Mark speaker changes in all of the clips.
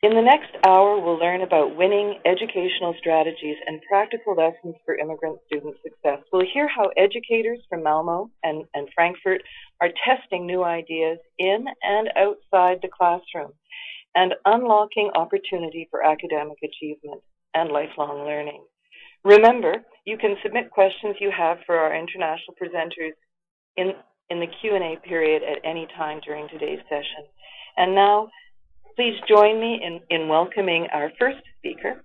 Speaker 1: In the next hour, we'll learn about winning educational strategies and practical lessons for immigrant student success. We'll hear how educators from Malmo and Frankfurt are testing new ideas in and outside the classroom and unlocking opportunity for academic achievement and lifelong learning. Remember, you can submit questions you have for our international presenters in the Q&A period at any time during today's session. And now, please join me in welcoming our first speaker.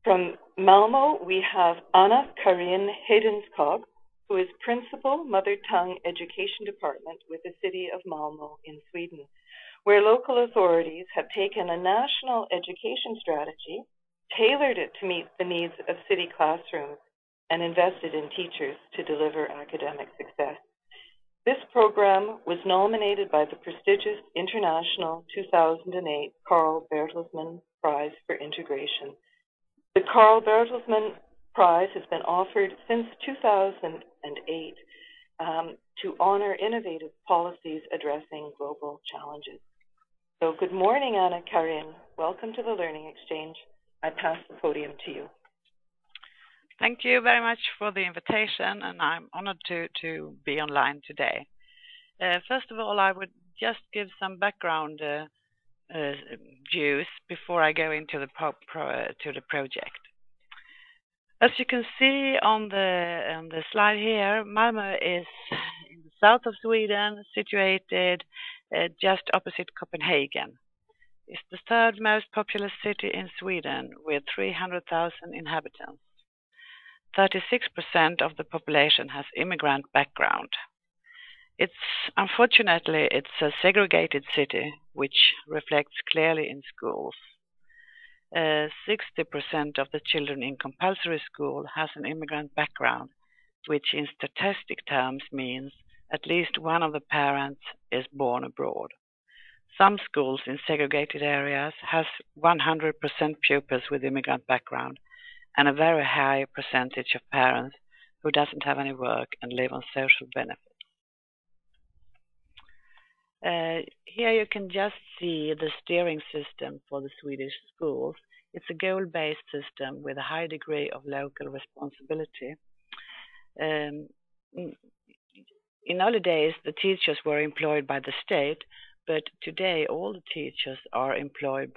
Speaker 1: From Malmo, we have Anna-Karin Hedenskog, who is Principal Mother Tongue Education Department with the City of Malmo in Sweden, where local authorities have taken a national education strategy, tailored it to meet the needs of city classrooms, and invested in teachers to deliver academic success. This program was nominated by the prestigious International 2008 Carl Bertelsmann Prize for Integration. The Carl Bertelsmann Prize has been offered since 2008 to honor innovative policies addressing global challenges. So good morning, Anna-Karin. Welcome to the Learning Exchange. I pass the podium to you.
Speaker 2: Thank you very much for the invitation, and I'm honored to be online today. First of all, I would just give some background views before I go into the project. As you can see on the slide here, Malmö is in the south of Sweden, situated just opposite Copenhagen. It's the third most populous city in Sweden with 300,000 inhabitants. 36% of the population has immigrant background. Unfortunately, it's a segregated city, which reflects clearly in schools. 60% of the children in compulsory school has an immigrant background, which in statistic terms means at least one of the parents is born abroad. Some schools in segregated areas has 100% pupils with immigrant background, and a very high percentage of parents who doesn't have any work and live on social benefits. Here you can just see the steering system for the Swedish schools. It's a goal-based system with a high degree of local responsibility. In early days, the teachers were employed by the state, but today all the teachers are employed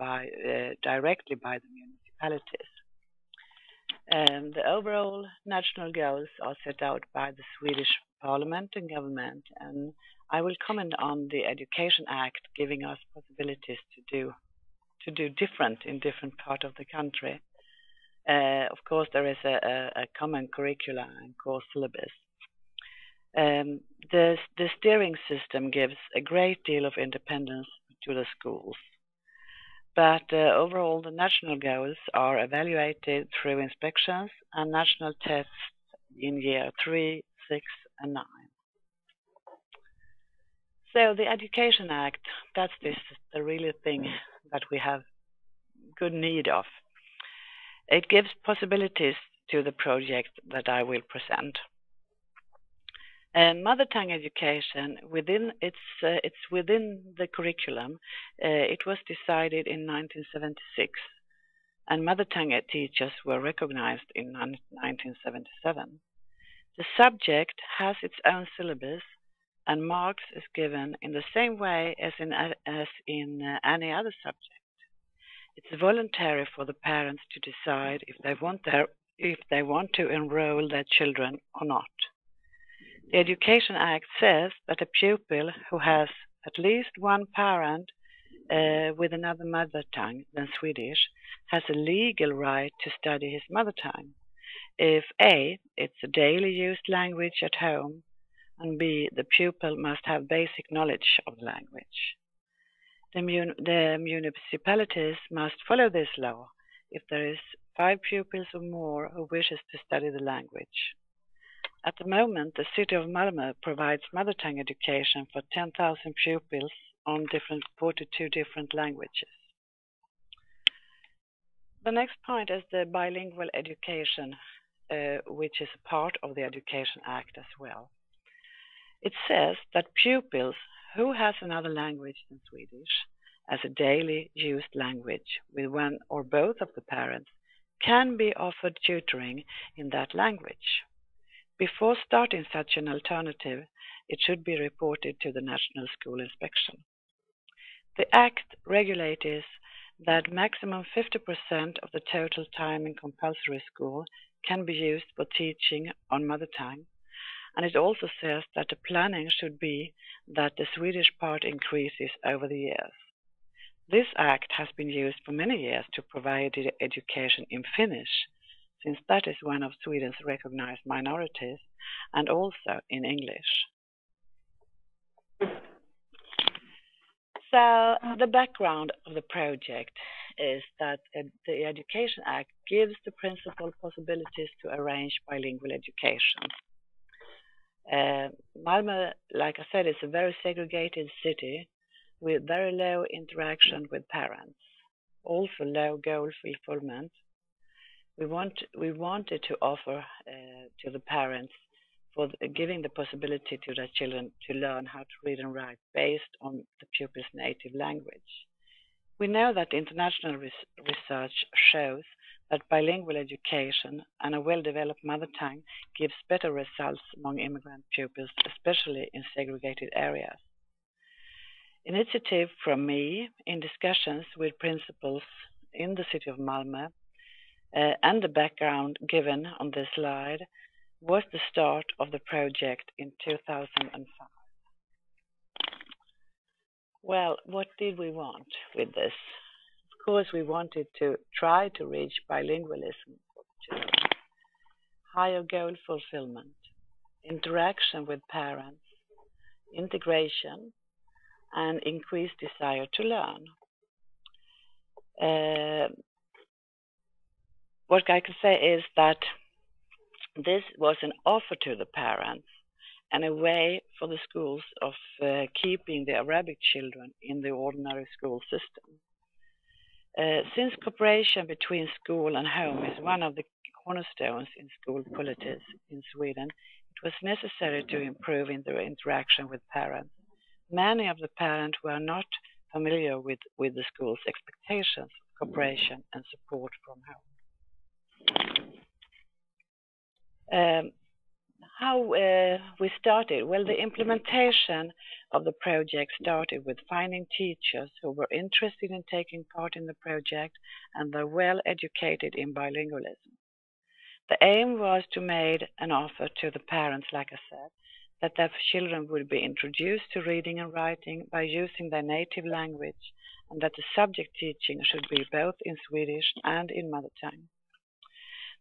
Speaker 2: directly by the municipalities. The overall national goals are set out by the Swedish Parliament and government, and I will comment on the Education Act, giving us possibilities to do different in different parts of the country. Of course, there is a common curricula and course syllabus. The steering system gives a great deal of independence to the schools. But overall, the national goals are evaluated through inspections and national tests in year 3, 6, and 9. So the Education Act, that's the really thing that we have good need of. It gives possibilities to the project that I will present. Mother tongue education, it's within the curriculum. It was decided in 1976, and mother tongue teachers were recognized in 1977. The subject has its own syllabus, and marks is given in the same way as in any other subject. It's voluntary for the parents to decide if they want to enroll their children or not. The Education Act says that a pupil who has at least one parent with another mother tongue than Swedish has a legal right to study his mother tongue if A, it's a daily used language at home, and B, the pupil must have basic knowledge of the language. The municipalities must follow this law if there is 5 pupils or more who wishes to study the language. At the moment, the city of Malmö provides mother tongue education for 10,000 pupils on 42 different languages. The next point is the bilingual education, which is a part of the Education Act as well. It says that pupils who has another language than Swedish as a daily used language with one or both of the parents can be offered tutoring in that language. Before starting such an alternative, it should be reported to the National School Inspection. The Act regulates that maximum 50% of the total time in compulsory school can be used for teaching on mother tongue, and it also says that the planning should be that the Swedish part increases over the years. This act has been used for many years to provide education in Finnish, since that is one of Sweden's recognized minorities, and also in English. So the background of the project is that the Education Act gives the principal possibilities to arrange bilingual education. Malmo, like I said, is a very segregated city with very low interaction with parents, also low goal fulfillment. We wanted to offer to the parents for giving the possibility to their children to learn how to read and write based on the pupil's native language. We know that international research shows that bilingual education and a well-developed mother tongue gives better results among immigrant pupils, especially in segregated areas. Initiative from me in discussions with principals in the city of Malmö and the background given on this slide was the start of the project in 2005. Well, what did we want with this? Of course, we wanted to try to reach bilingualism for children, higher goal fulfillment, interaction with parents, integration, and increased desire to learn. What I can say is that this was an offer to the parents and a way for the schools of keeping the Arabic children in the ordinary school system. Since cooperation between school and home is one of the cornerstones in school politics in Sweden, it was necessary to improve in their interaction with parents. Many of the parents were not familiar with the school's expectations, cooperation, and support from home. How we started? Well, the implementation of the project started with finding teachers who were interested in taking part in the project and were well educated in bilingualism. The aim was to make an offer to the parents, like I said, that their children would be introduced to reading and writing by using their native language, and that the subject teaching should be both in Swedish and in mother tongue.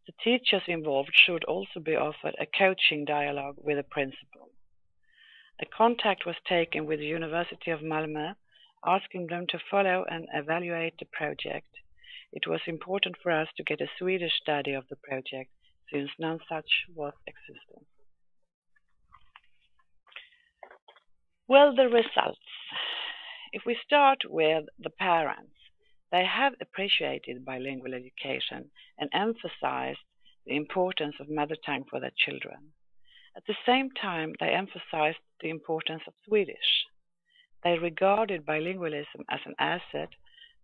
Speaker 2: The teachers involved should also be offered a coaching dialogue with the principal. A contact was taken with the University of Malmö, asking them to follow and evaluate the project. It was important for us to get a Swedish study of the project, since none such was existent. Well, the results. If we start with the parents, they have appreciated bilingual education and emphasized the importance of mother tongue for their children. At the same time, they emphasized the importance of Swedish. They regarded bilingualism as an asset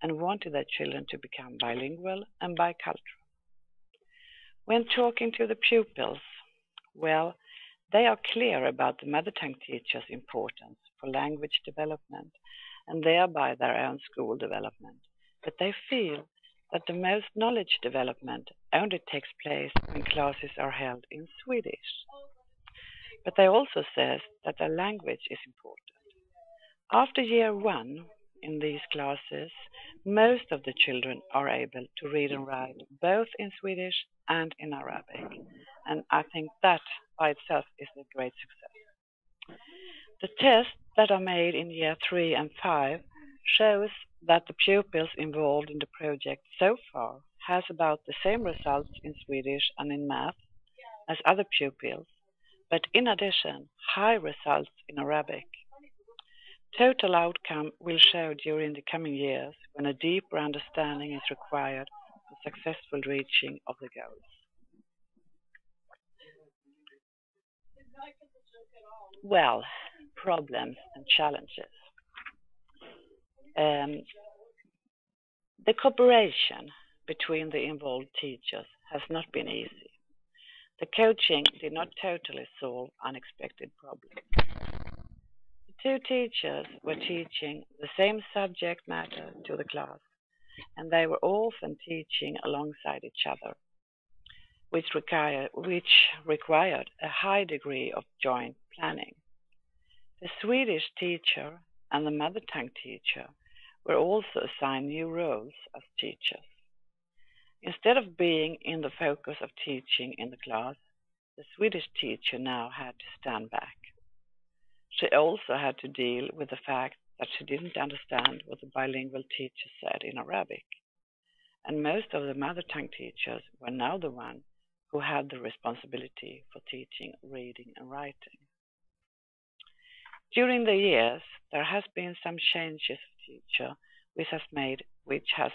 Speaker 2: and wanted their children to become bilingual and bicultural. When talking to the pupils, well, they are clear about the mother tongue teacher's importance for language development and thereby their own school development. But they feel that the most knowledge development only takes place when classes are held in Swedish. But they also say that their language is important. After year 1 in these classes, most of the children are able to read and write both in Swedish and in Arabic. And I think that by itself is a great success. The tests that are made in year 3 and 5 shows that the pupils involved in the project so far has about the same results in Swedish and in math as other pupils, but in addition, high results in Arabic. Total outcome will show during the coming years when a deeper understanding is required for successful reaching of the goals. Well, problems and challenges. Um, the cooperation between the involved teachers has not been easy. The coaching did not totally solve unexpected problems. The two teachers were teaching the same subject matter to the class, and they were often teaching alongside each other, which required a high degree of joint planning. The Swedish teacher and the mother tongue teacher were also assigned new roles as teachers. Instead of being in the focus of teaching in the class, the Swedish teacher now had to stand back. She also had to deal with the fact that she didn't understand what the bilingual teacher said in Arabic. And most of the mother tongue teachers were now the ones who had the responsibility for teaching reading and writing. During the years, there has been some changes of teacher, which has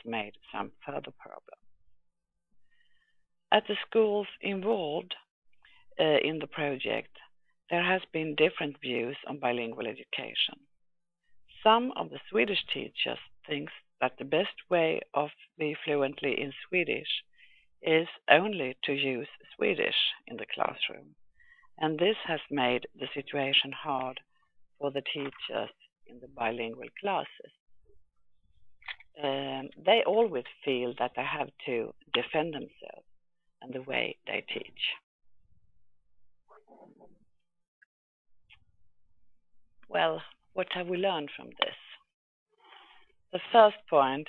Speaker 2: made some further problems. At the schools involved in the project, there has been different views on bilingual education. Some of the Swedish teachers think that the best way of being fluently in Swedish is only to use Swedish in the classroom, and this has made the situation hard for the teachers in the bilingual classes. They always feel that they have to defend themselves and the way they teach. Well, what have we learned from this? The first point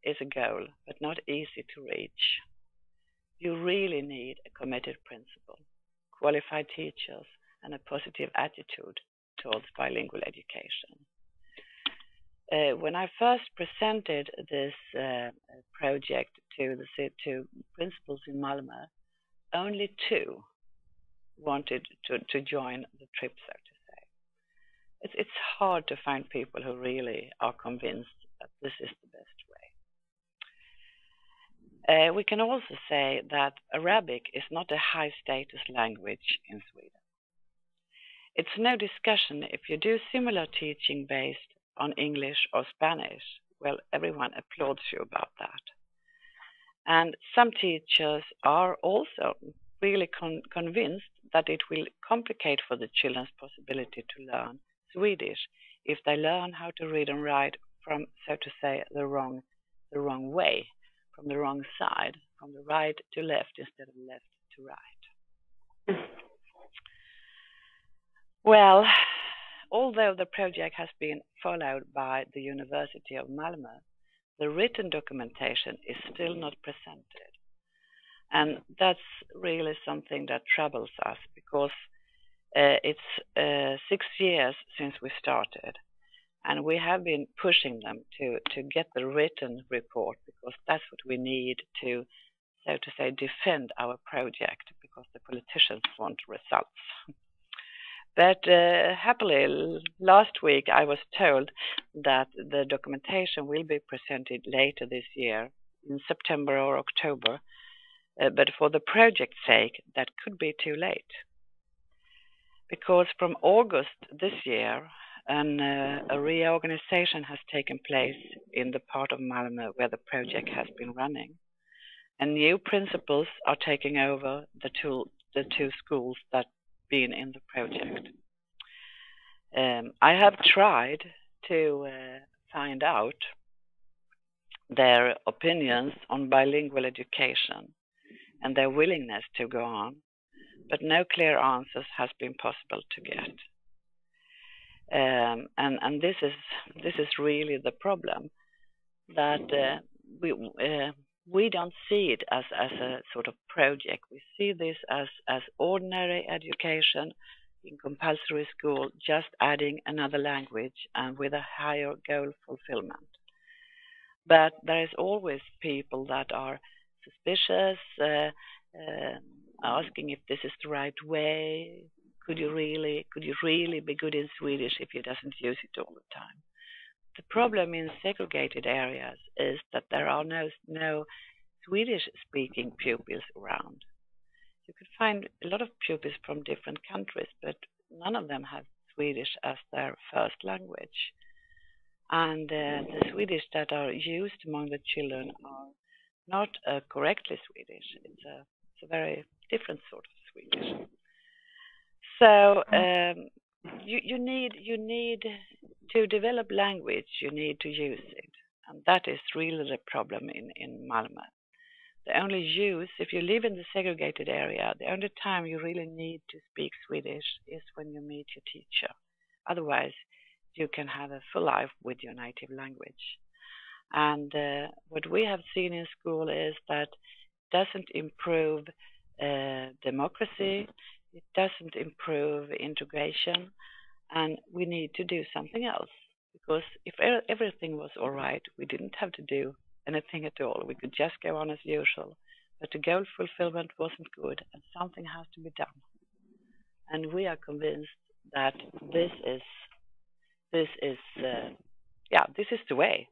Speaker 2: is a goal, but not easy to reach. You really need a committed principal, qualified teachers, and a positive attitude towards bilingual education. When I first presented this project to the two principals in Malmo, only two wanted to join the trip, so to say. It's hard to find people who really are convinced that this is the best way. We can also say that Arabic is not a high status language in Sweden. It's no discussion if you do similar teaching based on English or Spanish. Well, everyone applauds you about that. And some teachers are also really convinced that it will complicate for the children's possibility to learn Swedish if they learn how to read and write from, so to say, the wrong way, from the wrong side, from the right to left instead of left to right. Well, although the project has been followed by the University of Malmo, the written documentation is still not presented. And that's really something that troubles us because it's 6 years since we started. And we have been pushing them to get the written report because that's what we need to, so to say, defend our project because the politicians want results. But happily, last week I was told that the documentation will be presented later this year, in September or October. But for the project's sake, that could be too late. Because from August this year, a reorganization has taken place in the part of Malmö where the project has been running. And new principals are taking over the two schools that been in the project. I have tried to find out their opinions on bilingual education and their willingness to go on, but no clear answers has been possible to get. And this is really the problem, that we don't see it as a sort of project. We see this as ordinary education in compulsory school, just adding another language and with a higher goal fulfillment. But there is always people that are suspicious, asking if this is the right way. Could you really be good in Swedish if you doesn't use it all the time? The problem in segregated areas is that there are no Swedish-speaking pupils around. You could find a lot of pupils from different countries, but none of them have Swedish as their first language. and the Swedish that are used among the children are not correctly Swedish. It's a very different sort of Swedish. So you need to develop language. You need to use it, and that is really the problem in Malmö. The only use, if you live in the segregated area, the only time you really need to speak Swedish is when you meet your teacher. Otherwise, you can have a full life with your native language. And what we have seen in school is that it doesn't improve democracy, it doesn't improve integration, and we need to do something else. Because if everything was all right, we didn't have to do anything at all. We could just go on as usual. But the goal fulfillment wasn't good, and something has to be done. And we are convinced that this is the way,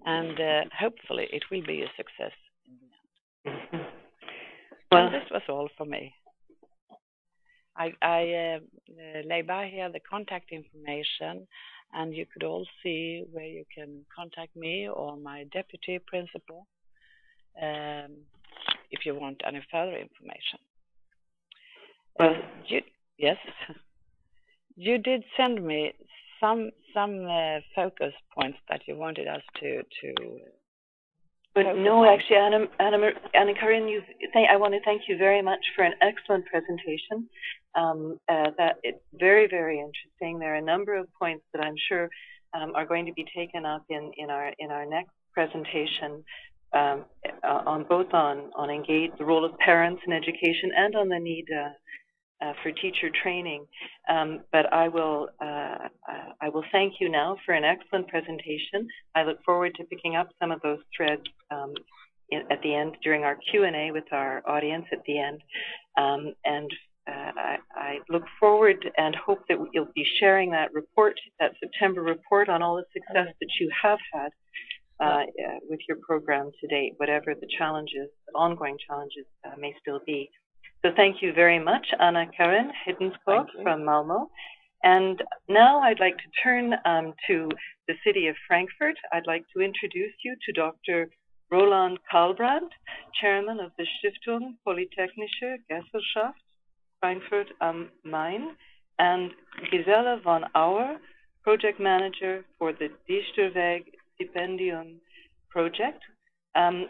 Speaker 2: and hopefully it will be a success in the end. Mm-hmm. Well, and this was all for me. I lay by here the contact information, and you could all see where you can contact me or my deputy principal if you want any further information. Well, yes, you did send me some focus points that you wanted us to.
Speaker 1: But no, actually, Anna-Karin, I want to thank you very much for an excellent presentation. That it's very, very interesting. There are a number of points that I'm sure are going to be taken up in our next presentation, on both on engage the role of parents in education and on the need for teacher training. But I will thank you now for an excellent presentation. I look forward to picking up some of those threads at the end during our Q&A with our audience at the end. I look forward and hope that you'll be sharing that report, that September report, on all the success that you have had with your program to date, whatever the challenges, the ongoing challenges may still be. So thank you very much, Anna-Karin Hiddenskog from Malmo. And now I'd like to turn to the city of Frankfurt. I'd like to introduce you to Dr. Roland Karlbrand, chairman of the Stiftung Polytechnische Gesellschaft Frankfurt am Main, and Gisela von Auer, project manager for the Dichterweg Stipendium project,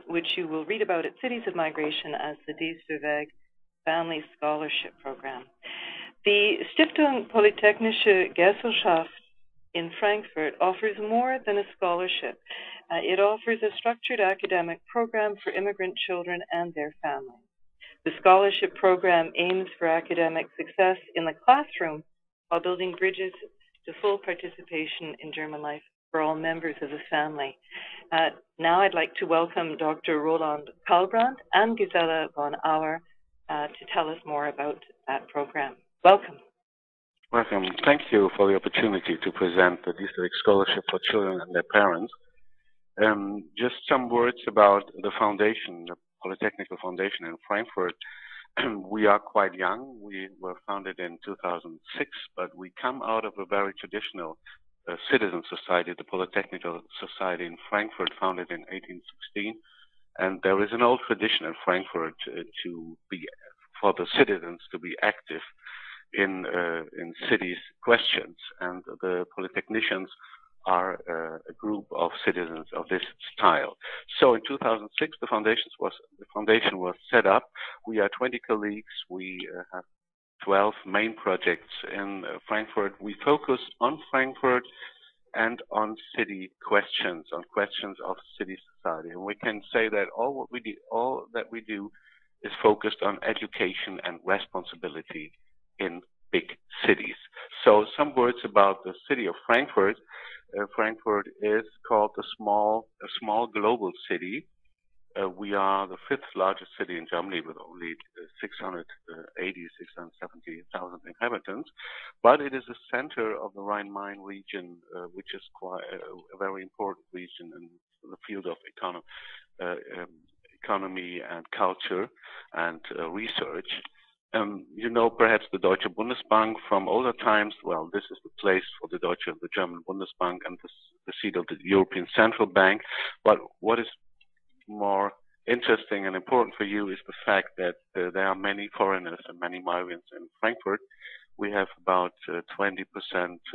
Speaker 1: which you will read about at Cities of Migration as the Dichterweg Family Scholarship Program. The Stiftung Polytechnische Gesellschaft in Frankfurt offers more than a scholarship. It offers a structured academic program for immigrant children and their families. The scholarship program aims for academic success in the classroom while building bridges to full participation in German life for all members of the family. Now I'd like to welcome Dr. Roland Karlbrand and Gisela von Auer to tell us more about that program. Welcome.
Speaker 3: Welcome. Thank you for the opportunity to present the Dichterweg Scholarship for Children and their parents. Just some words about the foundation, the Polytechnical Foundation in Frankfurt. We are quite young. We were founded in 2006, but we come out of a very traditional citizen society, the Polytechnical Society in Frankfurt, founded in 1816. And there is an old tradition in Frankfurt for the citizens to be active in cities questions, and the polytechnicians are a group of citizens of this style. So in 2006, the foundation was set up. We are 20 colleagues. We have 12 main projects in Frankfurt. We focus on Frankfurt and on city questions, on questions of city society. And we can say that all that we do is focused on education and responsibility in big cities. So some words about the city of Frankfurt. Frankfurt is called a small global city. We are the 5th largest city in Germany with only 670,000 inhabitants, but it is a center of the Rhine-Main region, which is quite a very important region in the field of economy and culture and research. You know perhaps the Deutsche Bundesbank from older times. Well, this is the place for the German Bundesbank, and the seat of the European Central Bank. But what is more interesting and important for you is the fact that there are many foreigners and many migrants in Frankfurt. We have about 20%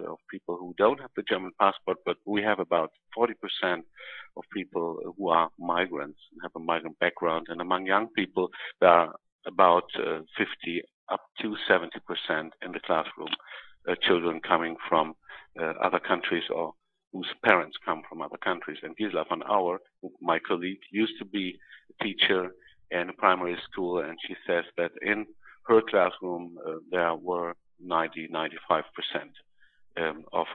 Speaker 3: of people who don't have the German passport, but we have about 40% of people who are migrants and have a migrant background. And among young people, there are about 50 up to 70% in the classroom, children coming from other countries or whose parents come from other countries. And Gisela van Auer, my colleague, used to be a teacher in a primary school, and she says that in her classroom there were 95% of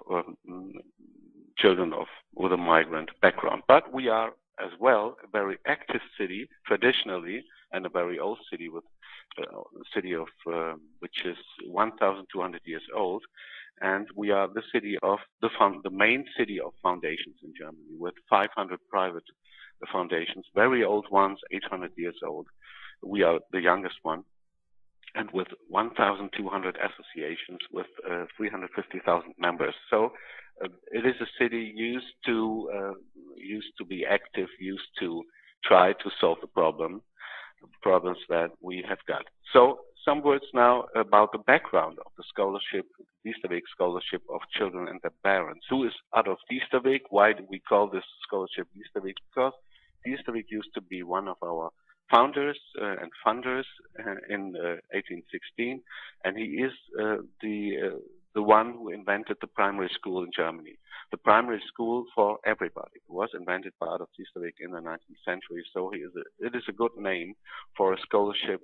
Speaker 3: children with a migrant background. But we are as well a very active city traditionally, and a very old city with a city of which is 1,200 years old, and we are the city of the main city of foundations in Germany, with 500 private foundations, very old ones, 800 years old. We are the youngest one, and with 1,200 associations with 350,000 members. So it is a city used to be active, used to try to solve the problems that we have got. So some words now about the background of the scholarship, Diesterweg Scholarship of Children and their Parents. Who is Adolf Diesterweg? Why do we call this scholarship Diesterweg? Because Diesterweg used to be one of our founders and funders in 1816, and he is the one who invented the primary school in Germany. The primary school for everybody was invented by Adolf Diesterweg in the 19th century, so it is a good name for a scholarship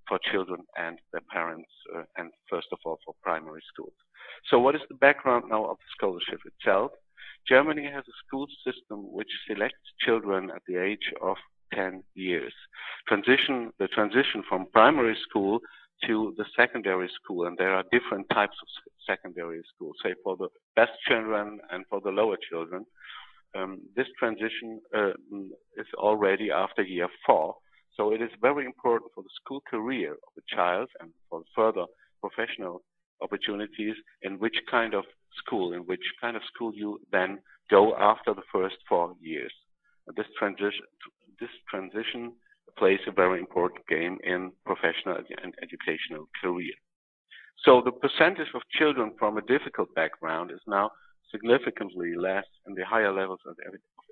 Speaker 3: for children and their parents, and first of all for primary schools. So what is the background now of the scholarship itself? Germany has a school system which selects children at the age of 10 years. The transition from primary school to the secondary school, and there are different types of secondary schools, say for the best children and for the lower children. This transition is already after year 4. So it is very important for the school career of the child and for further professional opportunities in which kind of school you then go after the first 4 years. This transition plays a very important game in professional and educational career. So the percentage of children from a difficult background is now significantly less in the higher levels of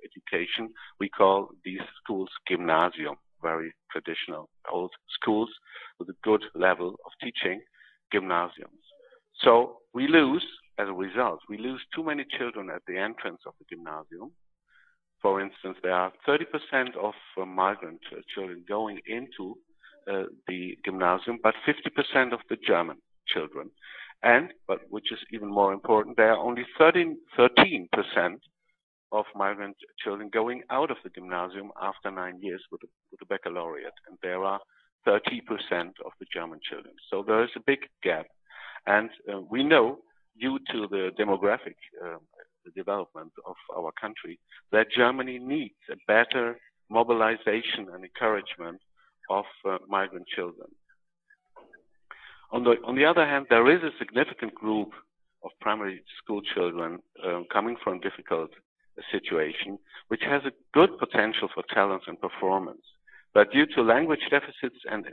Speaker 3: education. We call these schools gymnasium, very traditional old schools with a good level of teaching, gymnasiums. So we lose, as a result, too many children at the entrance of the gymnasium. For instance, there are 30% of migrant children going into the gymnasium, but 50% of the German children. But which is even more important, there are only 13% of migrant children going out of the gymnasium after 9 years with a baccalaureate, and there are 30% of the German children. So there is a big gap, and we know, due to the demographic development of our country, that Germany needs a better mobilization and encouragement of migrant children. On the other hand, there is a significant group of primary school children coming from difficult situation, which has a good potential for talents and performance. But due to language deficits and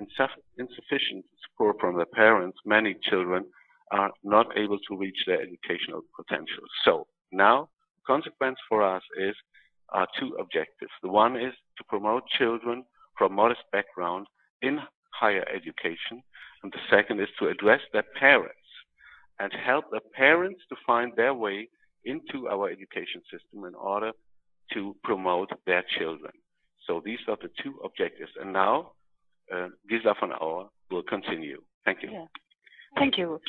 Speaker 3: insufficient support from their parents, many children are not able to reach their educational potential. So now, the consequence for us are two objectives. The one is to promote children from modest background in higher education, and the second is to address their parents and help the parents to find their way into our education system in order to promote their children. So these are the two objectives. And now, Gisela van Auer will continue. Thank you.
Speaker 4: Yeah. Thank you.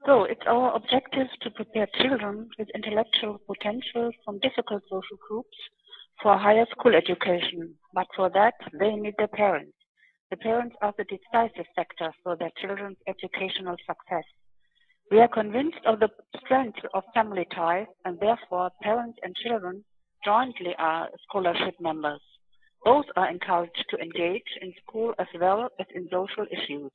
Speaker 4: So it's our objective to prepare children with intellectual potential from difficult social groups for higher school education. But for that, they need their parents. The parents are the decisive factor for their children's educational success. We are convinced of the strength of family ties, and therefore parents and children jointly are scholarship members. Both are encouraged to engage in school as well as in social issues.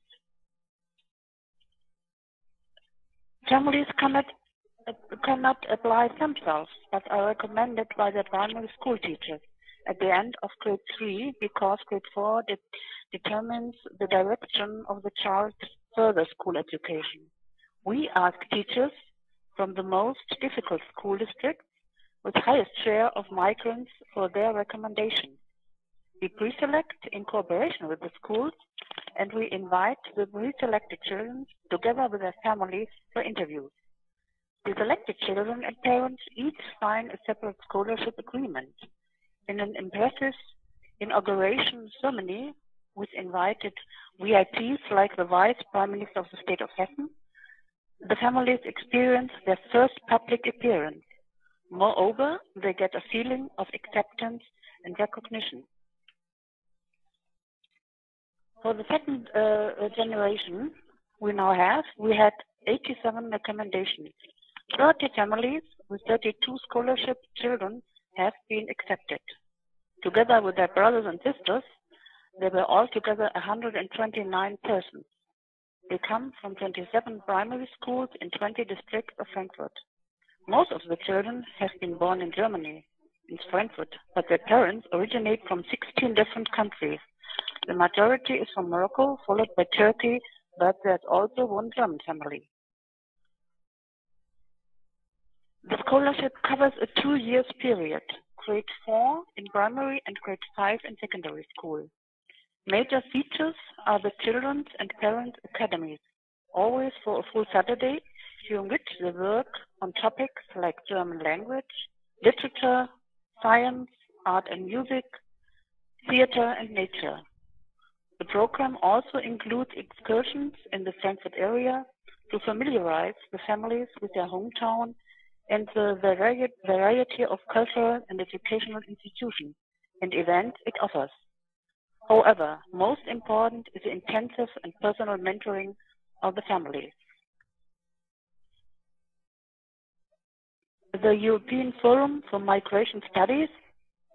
Speaker 4: Families cannot apply themselves, but are recommended by their primary school teachers at the end of grade 3, because grade 4 determines the direction of the child's further school education. We ask teachers from the most difficult school districts with highest share of migrants for their recommendations. We pre-select in cooperation with the schools, and we invite the pre-selected children together with their families for interviews. The selected children and parents each sign a separate scholarship agreement. In an impressive inauguration ceremony with invited VIPs like the Vice Prime Minister of the State of Hessen, the families experience their first public appearance. Moreover, they get a feeling of acceptance and recognition. For the second generation we had 87 recommendations. 30 families with 32 scholarship children have been accepted. Together with their brothers and sisters, there were altogether 129 persons. They come from 27 primary schools in 20 districts of Frankfurt. Most of the children have been born in Germany, in Frankfurt, but their parents originate from 16 different countries. The majority is from Morocco, followed by Turkey, but there's also one German family. The scholarship covers a 2-year period, grade 4 in primary and grade 5 in secondary school. Major features are the children's and parents' academies, always for a full Saturday, during which they work on topics like German language, literature, science, art and music, theater and nature. The program also includes excursions in the Frankfurt area to familiarize the families with their hometown and the variety of cultural and educational institutions and events it offers. However, most important is the intensive and personal mentoring of the families. The European Forum for Migration Studies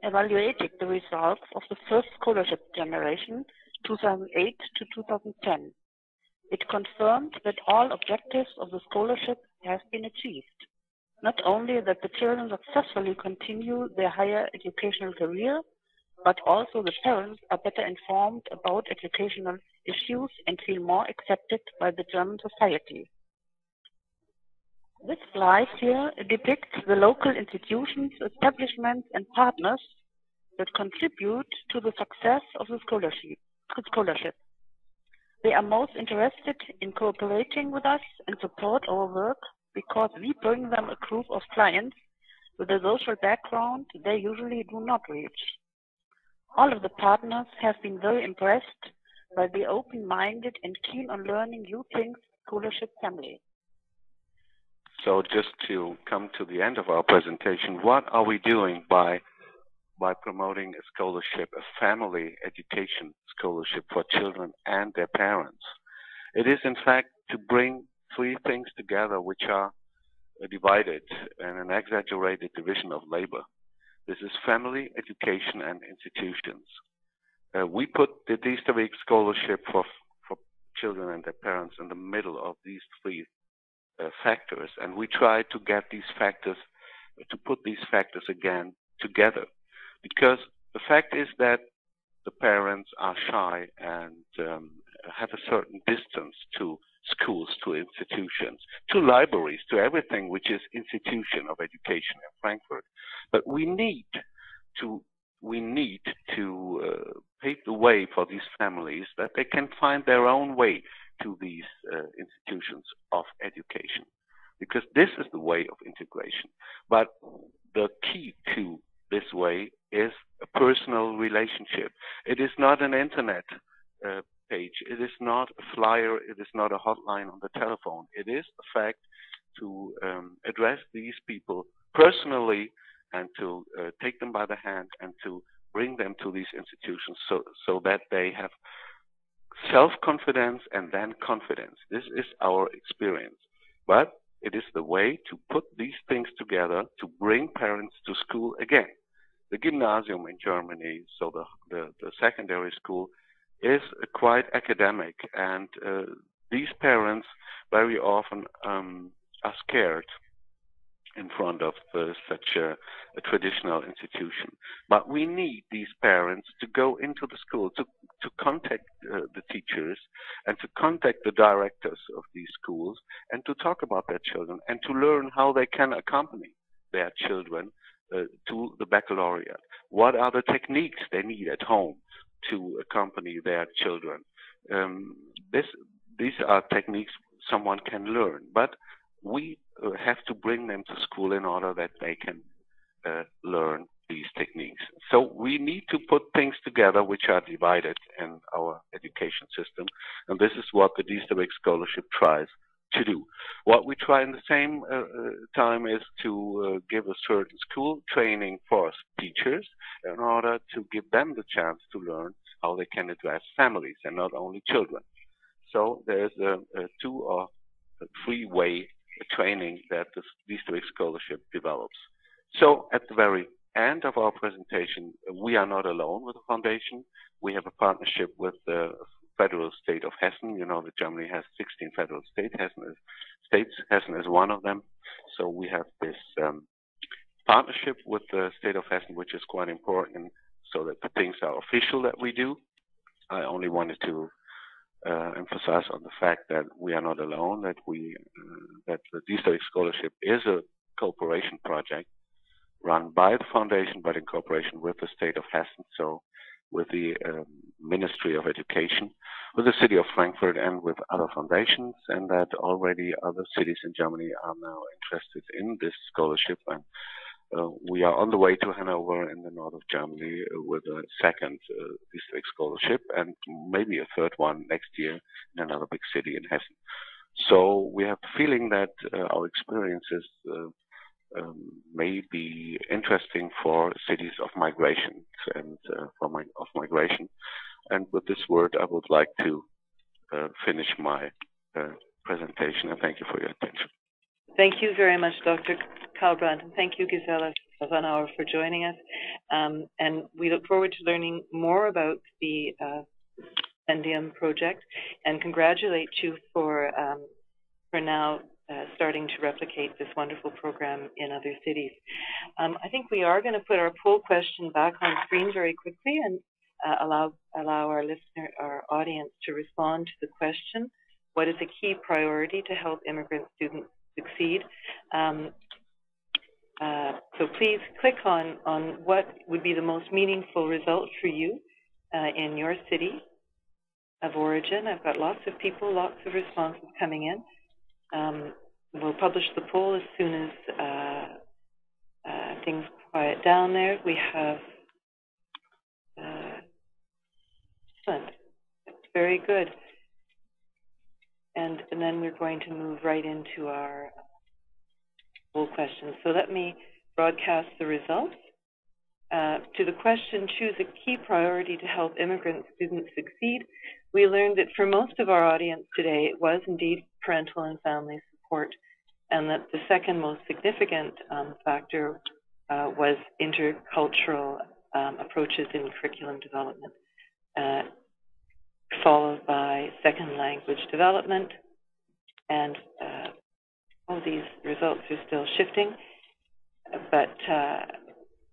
Speaker 4: evaluated the results of the first scholarship generation, 2008 to 2010. It confirmed that all objectives of the scholarship have been achieved. Not only that the children successfully continue their higher educational career, but also the parents are better informed about educational issues and feel more accepted by the German society. This slide here depicts the local institutions, establishments and partners that contribute to the success of the scholarship. They are most interested in cooperating with us and support our work because we bring them a group of clients with a social background they usually do not reach. All of the partners have been very impressed by the open-minded and keen on learning new things scholarship family.
Speaker 3: So just to come to the end of our presentation, what are we doing by promoting a scholarship, a family education scholarship for children and their parents? It is in fact to bring 3 things together which are divided in an exaggerated division of labor. This is family, education, and institutions. We put the D-Week scholarship for children and their parents in the middle of these 3 factors, and we try to get these factors, to put these factors again together. Because the fact is that the parents are shy and have a certain distance to schools, to institutions, to libraries, to everything which is institution of education in Frankfurt. But we need to pave the way for these families that they can find their own way to these institutions of education, because this is the way of integration. But the key to this way is a personal relationship. It is not an internet page. It is not a flyer. It is not a hotline on the telephone. It is a fact to address these people personally and to take them by the hand and to bring them to these institutions so that they have self-confidence and then confidence. This is our experience. But it is the way to put these things together to bring parents to school again. The gymnasium in Germany, so the secondary school, is quite academic, and these parents very often are scared in front of such a traditional institution. But we need these parents to go into the school, to contact the teachers and to contact the directors of these schools and to talk about their children and to learn how they can accompany their children to the baccalaureate. What are the techniques they need at home to accompany their children? These are techniques someone can learn, but we have to bring them to school in order that they can learn these techniques. So we need to put things together which are divided in our education system, and this is what the Diesterweg Scholarship tries to do. What we try in the same time is to give a certain school training for teachers in order to give them the chance to learn how they can address families and not only children. So there's a 2 or 3 way training that the Diesterweg Scholarship develops. So at the very end of our presentation, we are not alone with the foundation. We have a partnership with the federal state of Hessen. You know that Germany has 16 federal states. Hessen is one of them. So we have this partnership with the state of Hessen, which is quite important, so that the things are official that we do. I only wanted to emphasize on the fact that we are not alone, that the Diesterweg Scholarship is a cooperation project run by the foundation, but in cooperation with the state of Hessen, so with the Ministry of Education, with the city of Frankfurt, and with other foundations, and that already other cities in Germany are now interested in this scholarship. And we are on the way to Hanover in the north of Germany with a second Diesterweg Scholarship, and maybe a third one next year in another big city in Hessen. So we have the feeling that our experiences may be interesting for cities of migration and of migration. And with this word, I would like to finish my presentation, and thank you for your attention.
Speaker 1: Thank you very much, Dr. Kalbrandt, and thank you, Gisela Vanauer, for joining us. And we look forward to learning more about the Stipendium project, and congratulate you for now starting to replicate this wonderful program in other cities. I think we are going to put our poll question back on screen very quickly and allow our audience to respond to the question: what is a key priority to help immigrant students succeed? So please click on what would be the most meaningful result for you in your city of origin. I've got lots of people, lots of responses coming in. We'll publish the poll as soon as things quiet down there. We have excellent. Very good. And then we're going to move right into our poll questions. So let me broadcast the results. To the question, choose a key priority to help immigrant students succeed, we learned that for most of our audience today, it was indeed parental and family support, and that the second most significant factor was intercultural approaches in curriculum development, followed by second language development, and all these results are still shifting, but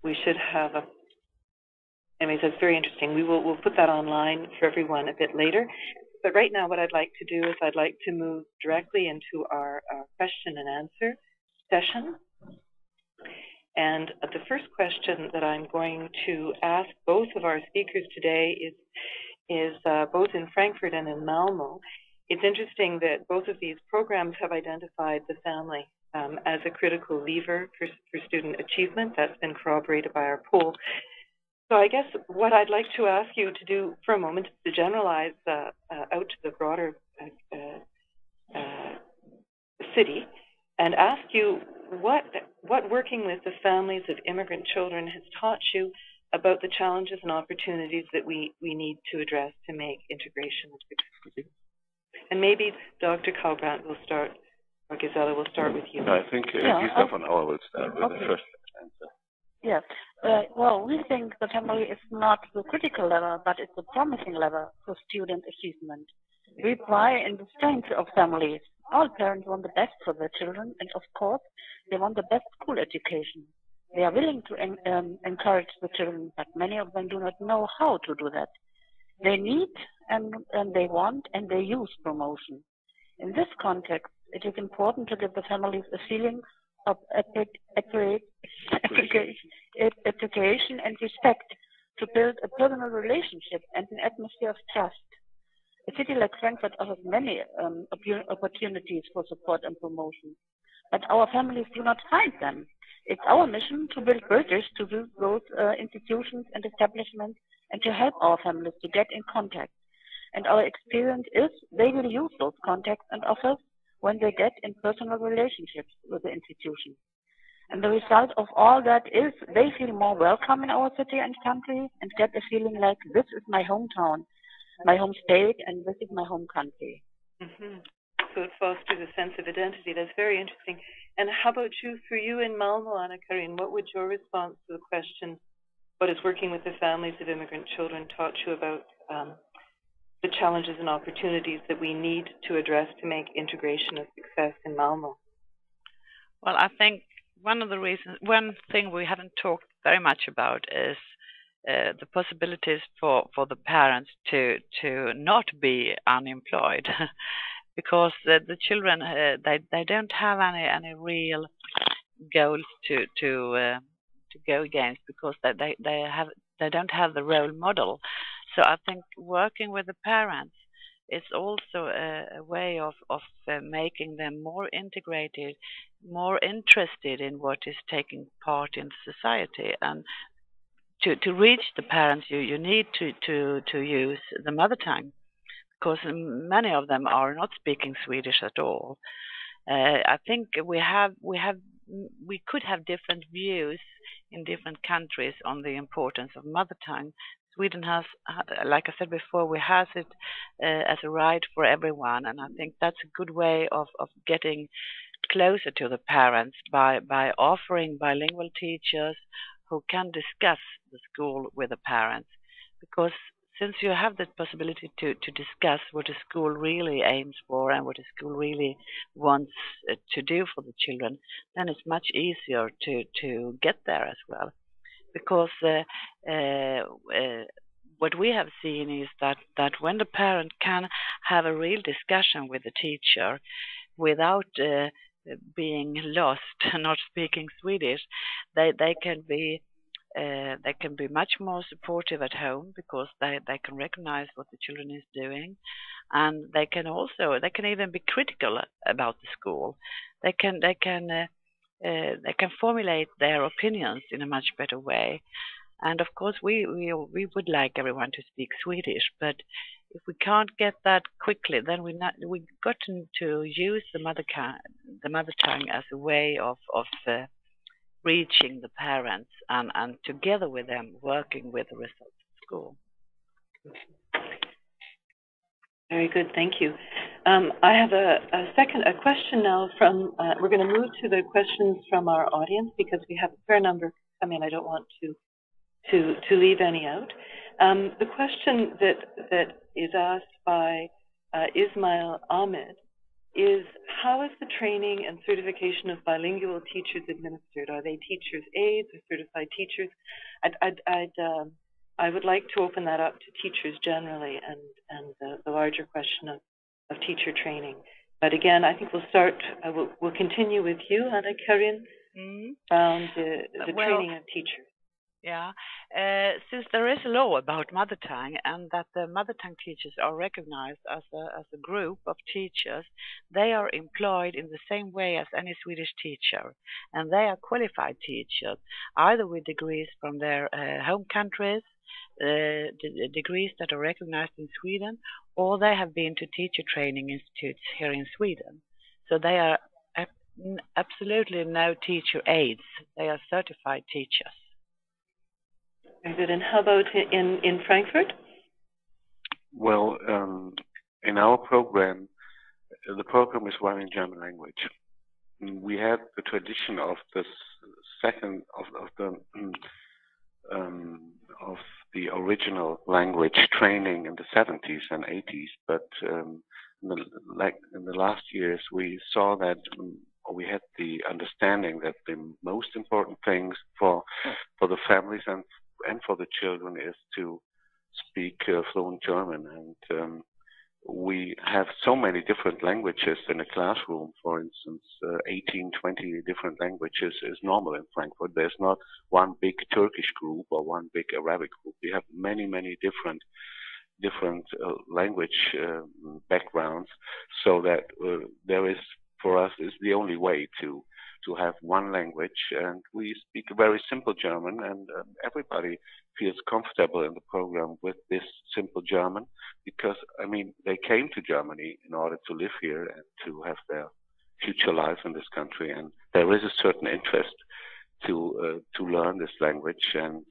Speaker 1: we should have a, anyways, that's very interesting. We'll put that online for everyone a bit later. But right now what I'd like to do is I'd like to move directly into our question and answer session. And the first question that I'm going to ask both of our speakers today is both in Frankfurt and in Malmo. It's interesting that both of these programs have identified the family as a critical lever for student achievement. That's been corroborated by our poll. So I guess what I'd like to ask you to do for a moment is to generalize out to the broader city and ask you what working with the families of immigrant children has taught you about the challenges and opportunities that we need to address to make integration successful. And maybe Dr. Kalbrandt will start, or Gisela will start with you.
Speaker 3: I think Gisela Vanauer will start with the first answer.
Speaker 4: Yes. Well, we think the family is not the critical level, but it's a promising level for student achievement. We pry in the strength of families. All parents want the best for their children, and of course, they want the best school education. They are willing to encourage the children, but many of them do not know how to do that. They need and they want and they use promotion. In this context, it is important to give the families a feeling of appreciation and respect, to build a personal relationship and an atmosphere of trust. A city like Frankfurt offers many opportunities for support and promotion, but our families do not find them. It's our mission to build bridges to those institutions and establishments and to help our families to get in contact. And our experience is they will use those contacts and offers when they get in personal relationships with the institution. And the result of all that is they feel more welcome in our city and country and get a feeling like this is my hometown, my home state, and this is my home country.
Speaker 1: Mm-hmm. So it fosters a sense of identity. That's very interesting. And how about you, for you in Malmo, Anna-Karin, what would your response to the question, what has working with the families of immigrant children taught you about the challenges and opportunities that we need to address to make integration a success in Malmo?
Speaker 2: Well, I think one thing we haven't talked very much about is the possibilities for the parents to not be unemployed, because the children they don't have any real goals to go against, because they don't have the role model. So I think working with the parents is also a way of making them more integrated, more interested in what is taking part in society. And to reach the parents, you need to use the mother tongue, because many of them are not speaking Swedish at all. I think we could have different views in different countries on the importance of mother tongue. Sweden has, like I said before, we have it as a right for everyone, and I think that's a good way of getting closer to the parents by offering bilingual teachers who can discuss the school with the parents. Because since you have the possibility to discuss what the school really aims for and what the school really wants to do for the children, then it's much easier to get there as well. Because what we have seen is that when the parent can have a real discussion with the teacher without being lost, not speaking Swedish, they can be much more supportive at home, because they can recognize what the children is doing, and they can even be critical about the school. They can formulate their opinions in a much better way. And of course, we would like everyone to speak Swedish, but if we can't get that quickly, then we got to use the mother tongue as a way of reaching the parents and together with them working with the results of school.
Speaker 1: Very good, thank you. I have a question now from. We're going to move to the questions from our audience, because we have a fair number come in. I don't want to leave any out. The question that is asked by Ismail Ahmed is, how is the training and certification of bilingual teachers administered? Are they teachers' aides or certified teachers? I would like to open that up to teachers generally and the larger question of teacher training. But again, I think we'll continue with you, Anna-Karin, around the training of teachers.
Speaker 2: Yeah, since there is a law about mother tongue, and that the mother tongue teachers are recognized as a group of teachers, they are employed in the same way as any Swedish teacher, and they are qualified teachers, either with degrees from their home countries, degrees that are recognized in Sweden, or they have been to teacher training institutes here in Sweden. So they are absolutely no teacher aides. They are certified teachers.
Speaker 1: Very good. And how about in Frankfurt?
Speaker 3: Well, in our program, the program is run in German language. We had the tradition of the the original language training in the 70s and 80s, but in the last years we saw that we had the understanding that the most important things for the families and for the children is to speak fluent German. And we have so many different languages in a classroom. For instance, 18, 20 different languages is normal in Frankfurt. There's not one big Turkish group or one big Arabic group. We have many, many different language backgrounds, so that there is, for us, is the only way to have one language. And we speak a very simple German, and everybody feels comfortable in the program with this simple German, because, I mean, they came to Germany in order to live here and to have their future life in this country, and there is a certain interest to learn this language, and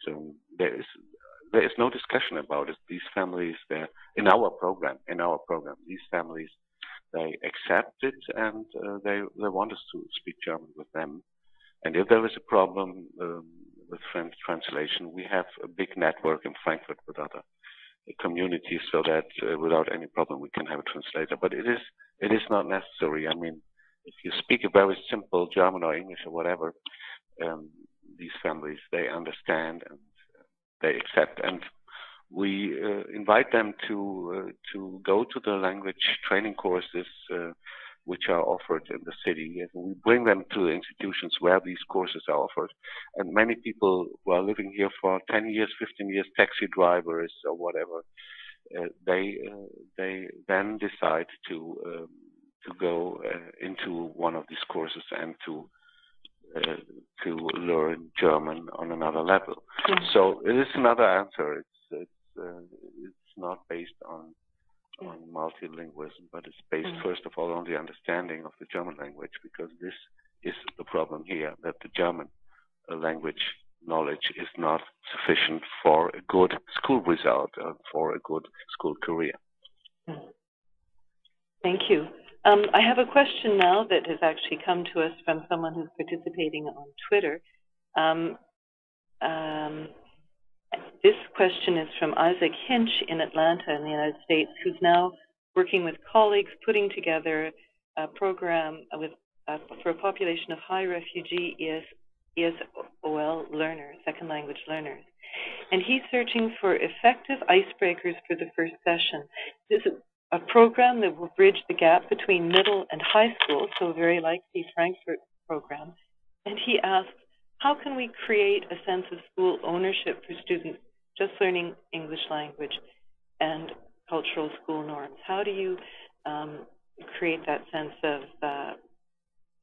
Speaker 3: there is no discussion about it. These families, they're in our program, these families, they accept it, and they want us to speak German with them. And if there is a problem with French translation, we have a big network in Frankfurt with other communities, so that without any problem we can have a translator. But it is not necessary. I mean, if you speak a very simple German or English or whatever, these families, they understand and they accept. And we invite them to go to the language training courses which are offered in the city, and we bring them to the institutions where these courses are offered. And many people who are living here for 10 years, 15 years, taxi drivers or whatever, they then decide to go into one of these courses and to learn German on another level. Mm-hmm. So it is another answer. It's not based on multilingualism, but it's based first of all on the understanding of the German language, because this is the problem here, that the German language knowledge is not sufficient for a good school result, for a good school career.
Speaker 1: Thank you. I have a question now that has actually come to us from someone who's participating on Twitter. This question is from Isaac Hinch in Atlanta in the United States, who's now working with colleagues putting together a program for a population of high refugee ESOL learners, second language learners. And he's searching for effective icebreakers for the first session. This is a program that will bridge the gap between middle and high school, so very like the Frankfurt program. And he asks, how can we create a sense of school ownership for students just learning English language and cultural school norms? How do you create that sense of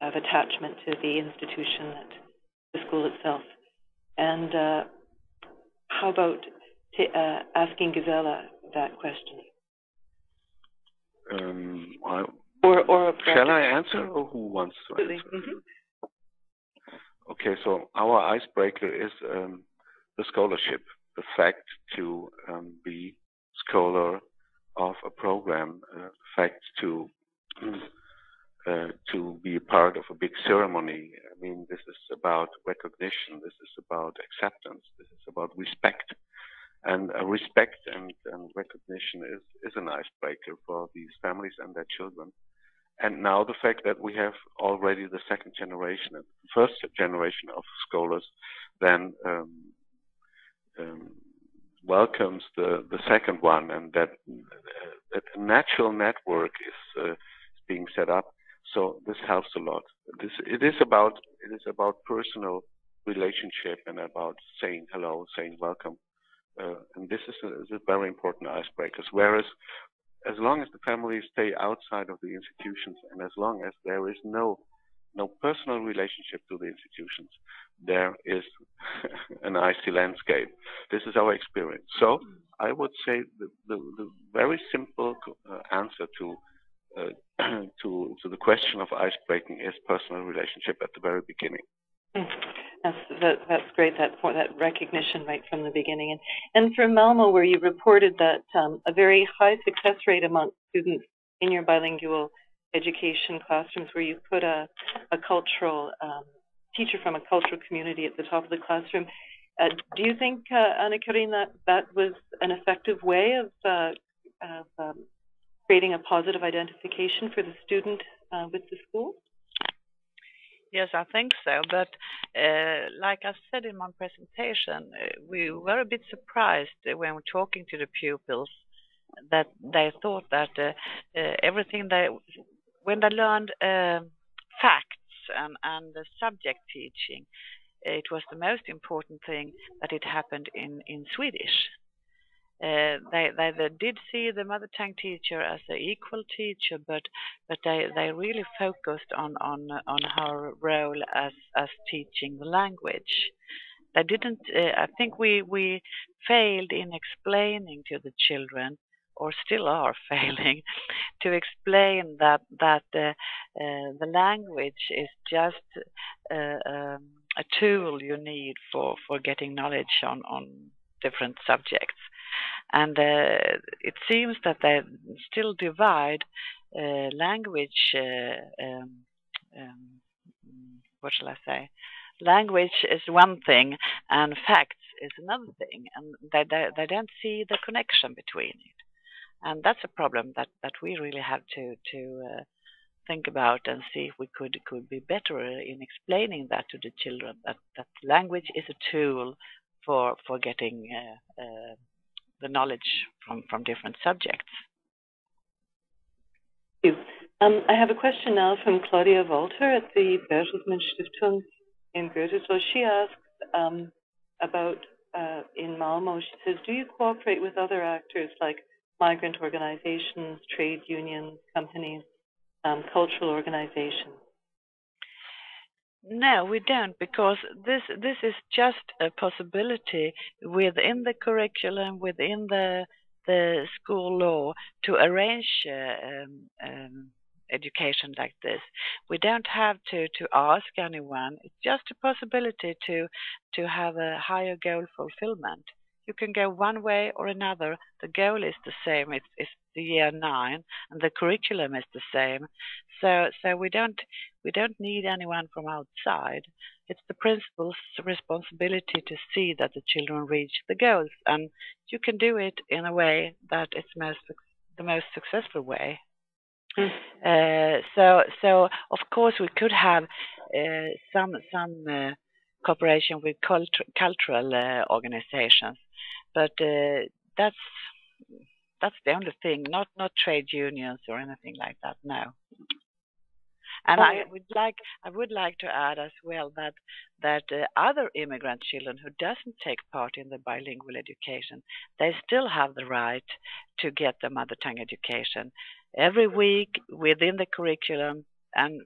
Speaker 1: attachment to the institution, the school itself? And how about asking Gisela that question?
Speaker 3: Shall I answer, or who wants to answer? Mm-hmm. Okay, so our icebreaker is the scholarship, the fact to be scholar of a program, the fact to be a part of a big ceremony. I mean, this is about recognition, this is about acceptance, this is about respect. And respect and recognition is an icebreaker for these families and their children. And now the fact that we have already the second generation and the first generation of scholars then welcomes the second one, and that a natural network is being set up. So this helps a lot. It is about personal relationship and about saying hello, saying welcome. And this is a very important icebreaker. Whereas, as long as the families stay outside of the institutions, and as long as there is no personal relationship to the institutions, there is an icy landscape. This is our experience. So I would say the very simple answer to the question of ice breaking is personal relationship at the very beginning.
Speaker 1: That's great, that recognition right from the beginning. And for Malmo, where you reported that a very high success rate among students in your bilingual education classrooms, where you put a cultural teacher from a cultural community at the top of the classroom, Do you think, Anna-Karin, that was an effective way of creating a positive identification for the student with the school?
Speaker 2: Yes, I think so. But like I said in my presentation, we were a bit surprised when we're talking to the pupils that they thought that everything when they learned facts and the subject teaching, it was the most important thing that it happened in Swedish. They did see the mother tongue teacher as an equal teacher, but they really focused on her role as teaching the language. They didn't. I think we failed in explaining to the children, or still are failing, to explain that the language is just a tool you need for getting knowledge on different subjects. And it seems that they still divide language, what shall I say? Language is one thing and facts is another thing, and they don't see the connection between it. And that's a problem that we really have to think about and see if we could be better in explaining that to the children, that language is a tool for getting the knowledge from different subjects.
Speaker 1: Thank you. I have a question now from Claudia Walter at the Bertelsmann Stiftung in Goethe. So she asks about in Malmo, she says, do you cooperate with other actors like migrant organizations, trade unions, companies, cultural organizations?
Speaker 2: No, we don't, because this is just a possibility within the curriculum, within the school law, to arrange education like this. We don't have to ask anyone. It's just a possibility to have a higher goal fulfillment. You can go one way or another. The goal is the same. It's the year 9, and the curriculum is the same. So we don't need anyone from outside. It's the principal's responsibility to see that the children reach the goals, and you can do it in a way that it's the most successful way. So of course we could have some cooperation with cultural organizations, but that's the only thing. Not trade unions or anything like that. No. And I would like to add as well that other immigrant children who doesn't take part in the bilingual education, they still have the right to get the mother tongue education every week within the curriculum, and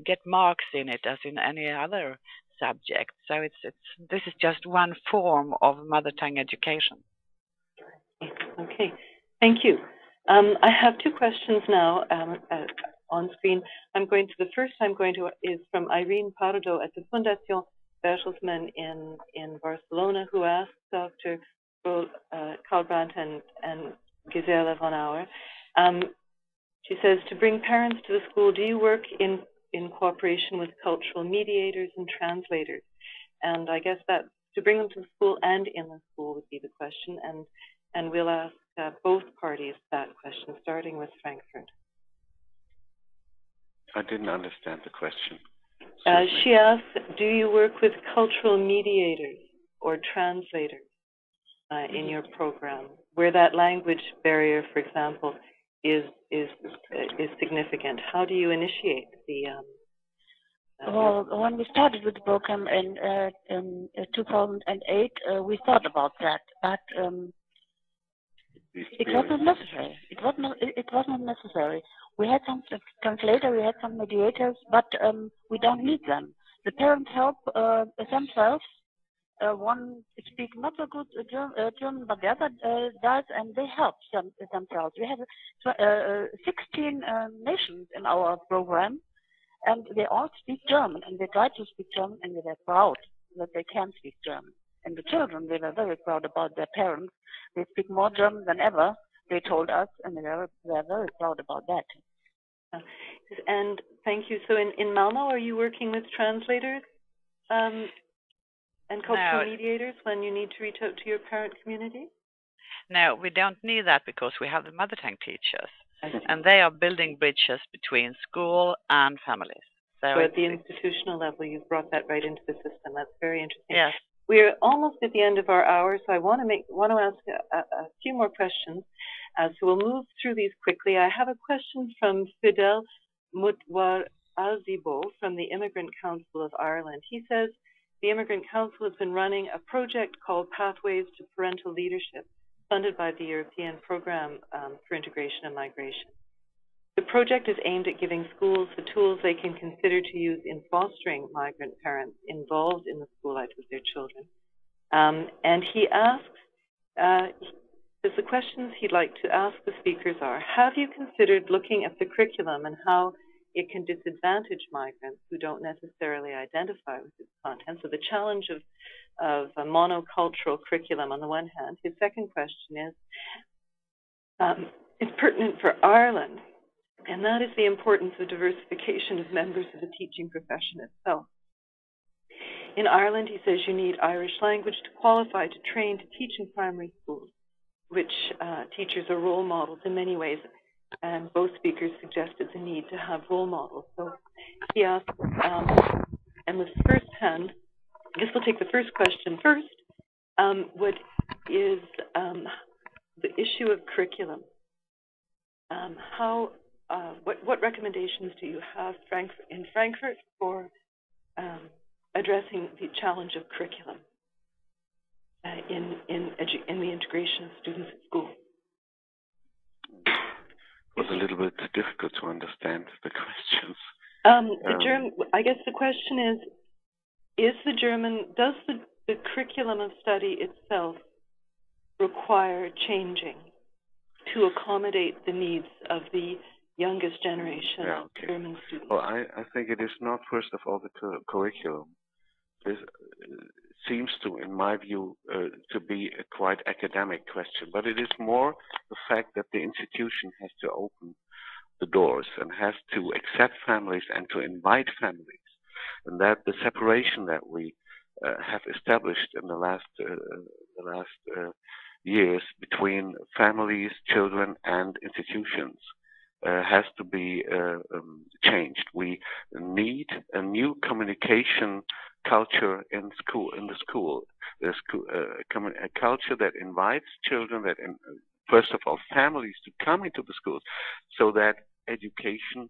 Speaker 2: get marks in it as in any other subject. So this is just one form of mother tongue education.
Speaker 1: Okay, thank you. I have 2 questions now on screen. The first I'm going to is from Irene Pardo at the Fundación Bertelsmann in Barcelona, who asked Dr. Karlbrandt and Gisela von Auer. She says, to bring parents to the school, do you work in cooperation with cultural mediators and translators? And I guess that to bring them to the school and in the school would be the question. And we'll ask both parties that question, starting with Frankfurt.
Speaker 3: I didn't understand the question.
Speaker 1: She asked, do you work with cultural mediators or translators in your program, where that language barrier, for example, is significant? How do you initiate the?
Speaker 4: Well, when we started with the program in 2008, we thought about that, but it was not necessary. It was not necessary. We had some translators, we had some mediators, but we don't need them. The parents help themselves. One speaks not so good German, but the other does, and they help themselves. We have 16 nations in our program, and they all speak German, and they try to speak German, and they're proud that they can speak German. And the children, they were very proud about their parents. They speak more German than ever, they told us, and they're very proud about that.
Speaker 1: And thank you. So in Malmo, are you working with translators? and cultural mediators when you need to reach out to your parent community?
Speaker 2: No, we don't need that because we have the mother tongue teachers, and they are building bridges between school and families.
Speaker 1: So at the institutional level, you've brought that right into the system. That's very interesting.
Speaker 2: Yes.
Speaker 1: We're almost at the end of our hour, so I want to ask a few more questions. So we'll move through these quickly. I have a question from Fidel Mutwar-Azibo from the Immigrant Council of Ireland. He says the Immigrant Council has been running a project called Pathways to Parental Leadership, funded by the European Programme for Integration and Migration. The project is aimed at giving schools the tools they can consider to use in fostering migrant parents involved in the school life with their children. And he asks, the questions he'd like to ask the speakers are, have you considered looking at the curriculum and how it can disadvantage migrants who don't necessarily identify with its content? So the challenge of a monocultural curriculum on the one hand. His second question is, it's pertinent for Ireland, and that is the importance of diversification of members of the teaching profession itself. In Ireland, he says you need Irish language to qualify to train to teach in primary schools, which teachers are role models in many ways, and both speakers suggested the need to have role models. So he asked, and with first hand, I guess we'll take the first question first. What is the issue of curriculum? What recommendations do you have in Frankfurt for addressing the challenge of curriculum in the integration of students at school?
Speaker 3: It was a little bit difficult to understand the questions.
Speaker 1: I guess the question is does the curriculum of study itself require changing to accommodate the needs of the youngest generation of German students?
Speaker 3: Well, I think it is not, first of all, the curriculum. This seems to, in my view, to be a quite academic question, but it is more the fact that the institution has to open the doors and has to accept families and to invite families, and that the separation that we have established in the last years between families, children, and institutions has to be changed. We need a new communication culture in the school, a culture that invites children, first of all, families to come into the schools, so that education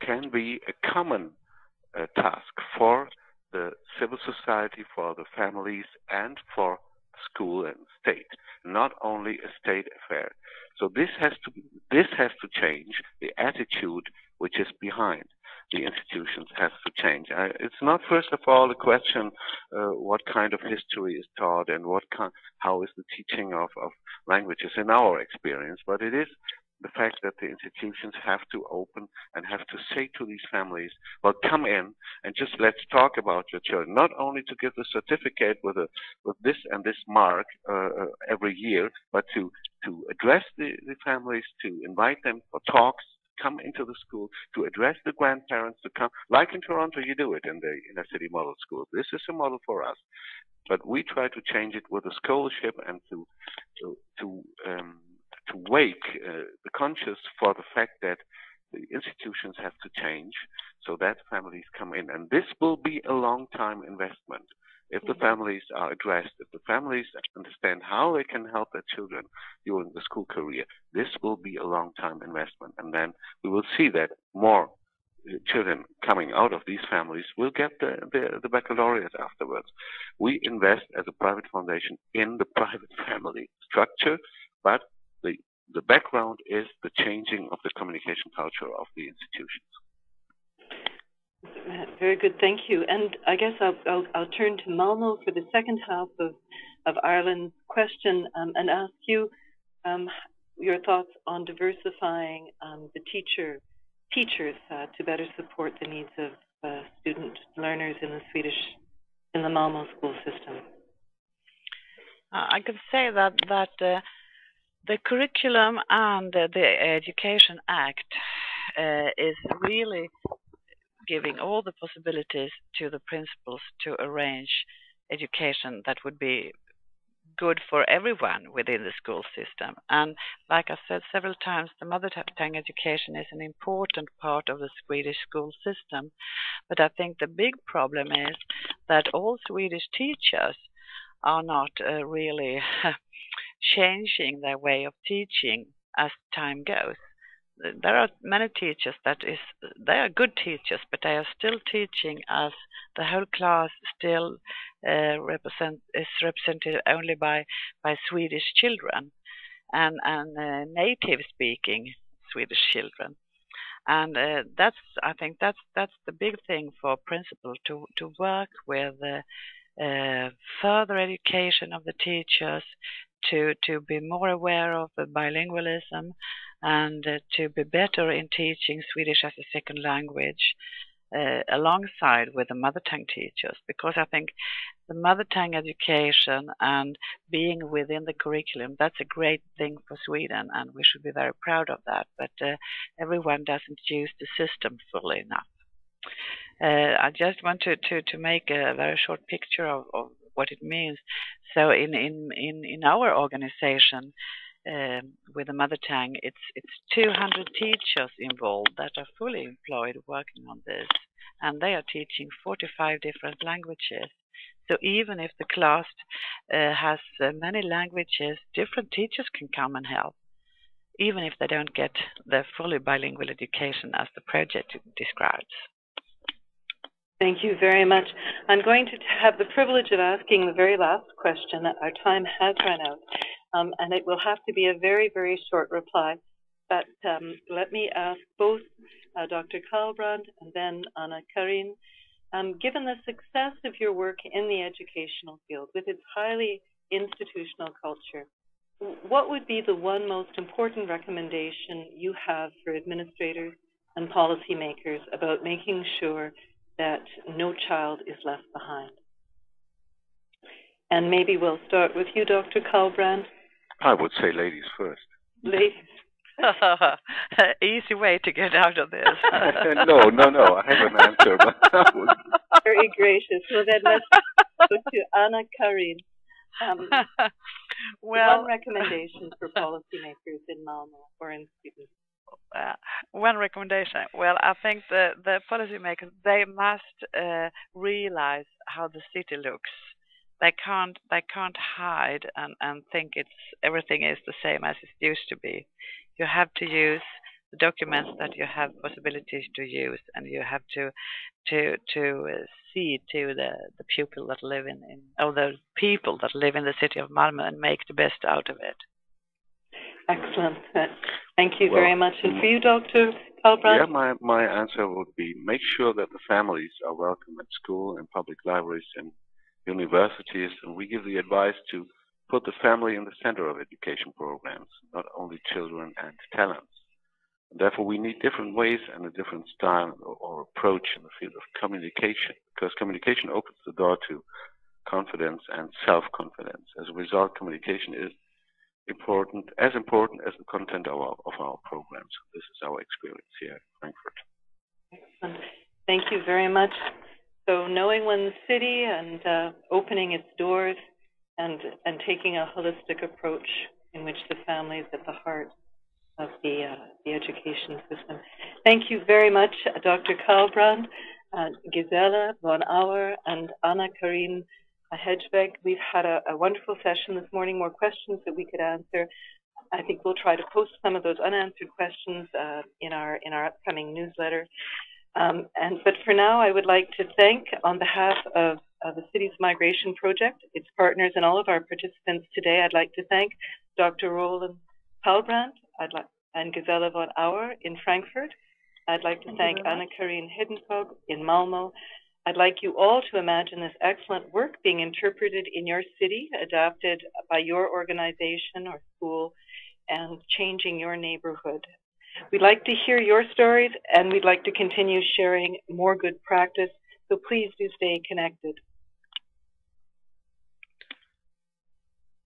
Speaker 3: can be a common task for the civil society, for the families, and for school and state, not only a state affair. So this has to change. The attitude which is behind the institutions has to change. It's not, first of all, a question what kind of history is taught and how is the teaching of languages in our experience, but it is the fact that the institutions have to open and have to say to these families, well, come in and just let's talk about your children. Not only to give the certificate with this and this mark every year, but to address the families, to invite them for talks, come into the school, to address the grandparents, to come, like in Toronto, you do it in the inner city model schools. This is a model for us, but we try to change it with a scholarship and to wake the conscious for the fact that the institutions have to change so that families come in. And this will be a long-time investment. If the families are addressed, if the families understand how they can help their children during the school career, this will be a long-time investment. And then we will see that more children coming out of these families will get the baccalaureate afterwards. We invest as a private foundation in the private family structure, but the background is the changing of the communication culture of the institutions.
Speaker 1: Very good, thank you. And I guess I'll turn to Malmo for the second half of Ireland's question and ask you your thoughts on diversifying the teachers to better support the needs of student learners in the Malmo school system.
Speaker 2: I could say that the curriculum and the Education Act is really giving all the possibilities to the principals to arrange education that would be good for everyone within the school system. And like I said several times, the mother tongue education is an important part of the Swedish school system. But I think the big problem is that all Swedish teachers are not really changing their way of teaching as time goes. There are many teachers they are good teachers, but they are still teaching as the whole class still is represented only by Swedish children and native speaking Swedish children. And I think that's the big thing for principal to work with further education of the teachers, to be more aware of the bilingualism, and to be better in teaching Swedish as a second language alongside with the mother tongue teachers, because I think the mother tongue education and being within the curriculum, that's a great thing for Sweden, and we should be very proud of that. But everyone doesn't use the system fully enough. I just want to make a very short picture of what it means. So in our organization with the mother tongue, it's 200 teachers involved that are fully employed working on this, and they are teaching 45 different languages. So even if the class has many languages, different teachers can come and help, even if they don't get the fully bilingual education as the project describes.
Speaker 1: Thank you very much. I'm going to have the privilege of asking the very last question. Our time has run out, and it will have to be a very, very short reply. But let me ask both Dr. Karlbrand and then Anna-Karin, given the success of your work in the educational field with its highly institutional culture, what would be the one most important recommendation you have for administrators and policymakers about making sure that no child is left behind? And maybe we'll start with you, Dr. Karlbrand.
Speaker 3: I would say ladies first.
Speaker 1: Ladies.
Speaker 2: Easy way to get out of this.
Speaker 3: No. I have an answer. But
Speaker 1: Very gracious. So then let's go to Anna-Karin. One recommendation for policymakers in Malmo or in Sweden.
Speaker 2: One recommendation. Well, I think the policymakers, they must realize how the city looks. They can't hide and think everything is the same as it used to be. You have to use the documents that you have possibilities to use, and you have to see to the people that live the people that live in the city of Malmo and make the best out of it.
Speaker 1: Excellent. Thank you very much. And for you, Dr. Karlbrand?
Speaker 3: Yeah, my answer would be make sure that the families are welcome at school and public libraries and universities, and we give the advice to put the family in the center of education programs, not only children and talents. And therefore, we need different ways and a different style or approach in the field of communication, because communication opens the door to confidence and self-confidence. As a result, communication is important as the content of our programs. This is our experience here in Frankfurt.
Speaker 1: Excellent. Thank you very much. So knowing one's city and opening its doors and taking a holistic approach in which the family is at the heart of the education system. Thank you very much, Dr. Karlbrand, Gisela von Auer, and Anna-Karin Hedgebeck. We've had a wonderful session this morning, more questions that we could answer. I think we'll try to post some of those unanswered questions in our upcoming newsletter. But for now, I would like to thank, on behalf of the city's migration project, its partners, and all of our participants today, I'd like to thank Dr. Roland Karlbrand and Gisela von Auer in Frankfurt. I'd like to thank Anna-Karin Hedgebeck in Malmo. I'd like you all to imagine this excellent work being interpreted in your city, adapted by your organization or school, and changing your neighborhood. We'd like to hear your stories, and we'd like to continue sharing more good practice, so please do stay connected.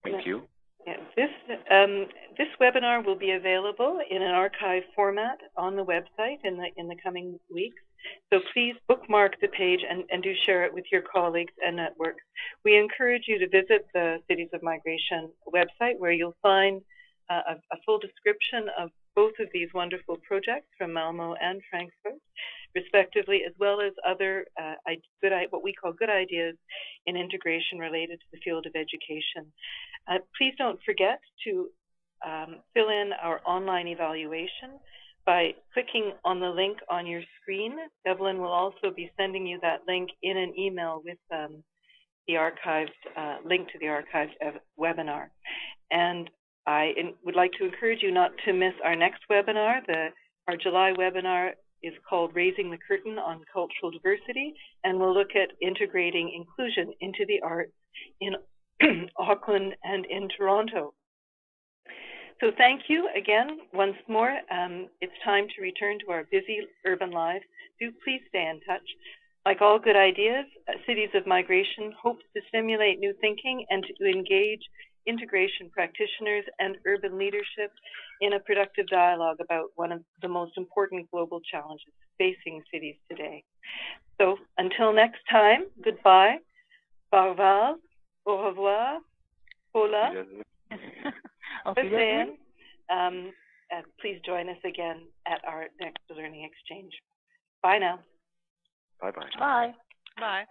Speaker 3: Thank you.
Speaker 1: Yeah. This webinar will be available in an archive format on the website in the coming weeks. So please bookmark the page and do share it with your colleagues and networks. We encourage you to visit the Cities of Migration website, where you'll find a full description of both of these wonderful projects from Malmo and Frankfurt, respectively, as well as other what we call good ideas in integration related to the field of education. Please don't forget to fill in our online evaluation by clicking on the link on your screen. Evelyn will also be sending you that link in an email with the archived link to the archived webinar. And I would like to encourage you not to miss our next webinar. Our July webinar is called Raising the Curtain on Cultural Diversity, and we'll look at integrating inclusion into the arts in Auckland and in Toronto. So thank you again once more. It's time to return to our busy urban lives. Do please stay in touch. Like all good ideas, Cities of Migration hopes to stimulate new thinking and to engage integration practitioners and urban leadership in a productive dialogue about one of the most important global challenges facing cities today. So until next time, goodbye, au revoir, au revoir, hola, please join us again at our next Learning Exchange. Bye now.
Speaker 3: Bye-bye.
Speaker 4: Bye.
Speaker 2: Bye.